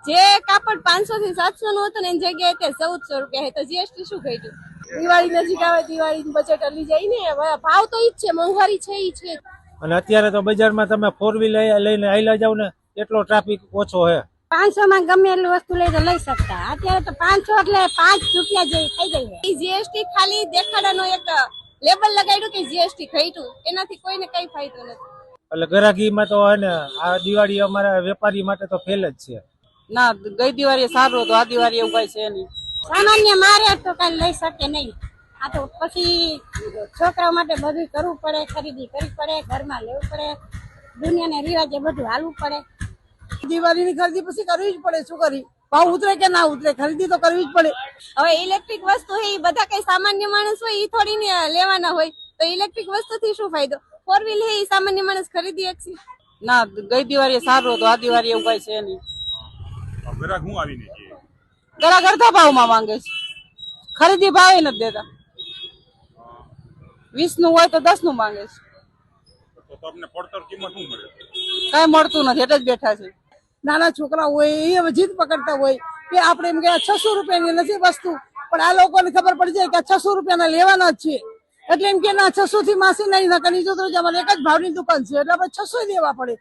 જે કાપડ 500 થી 700 નું હતું ને એની જગ્યાએ તે 1400 રૂપિયા તો જીએસટી શું ઘટ્યું? દિવાળી નજીક આવે, દિવાળી બજેટ હલી જાય ને, ભાવ તો ઈ જ છે, મોંઘવારી છે ઈ છે. અને અત્યારે તો બજારમાં તમે 4 વ્હીલ લઈને આયલા જાવ ને એટલો ટ્રાફિક ઓછો હે. 500 માં ગમે એટલી વસ્તુ લઈ તો લઈ શકતા, અત્યારે તો 500 એટલે 5 રૂપિયા જેવી થઈ ગઈ છે. જીએસટી ખાલી દેખાડાનો એક લેબલ લગાડ્યું કે જીએસટી ઘટ્યું, એનાથી કોઈને કઈ ફાયદો નથી. એટલે ગ્રાહકીમાં તો હે ને આ દિવાળી અમારા વેપારી માટે તો ફેલ જ છે. ના, ગઈ દિવાળી સારું હતું, આ દિવાળી એવું કઈ છે નહીં. સામાન્ય મારે તો કઈ લઈ શકે નહીં. આ તો પછી છોકરાઓ માટે બધું કરવું પડે, ખરીદી કરવી પડે, ઘરમાં લેવું પડે, દુનિયાના રિવાજે બધું હાલવું પડે. દિવાળીની ખરીદી પછી કરવી જ પડે, શું કરી? ભાવ ઉતરે કે ના ઉતરે, ખરીદી તો કરવી જ પડે. હવે ઇલેક્ટ્રિક વસ્તુ એ બધા કઈ સામાન્ય માણસ હોય એ થોડી ને લેવાના હોય, તો ઇલેક્ટ્રિક વસ્તુથી શું ફાયદો? 4 વ્હીલ એ સામાન્ય માણસ ખરીદી શકશે? ના, ગઈ દિવાળી સારું હતું, આ દિવાળી એવું કઈ છે નહીં. ગ્રાહક અડધા ભાવમાં માંગે છે, ખરીદી ભાવે નથી દેતા. 20 નું હોય તો 10 નું માંગે છે. કઈ મળતું નથી એટલે જ બેઠા છે. નાના છોકરા હોય એ જીદ પકડતા હોય કે આપણે એમ કે 600 રૂપિયાની નથી વસ્તુ, પણ આ લોકોને ખબર પડી જાય કે 600 રૂપિયાના લેવાના જ છે, એટલે એમ કે ના 600 થી માસી નહીં નકર નીચો તો અમારે એક જ ભાવની દુકાન છે એટલે આપણે 600 દેવા પડે.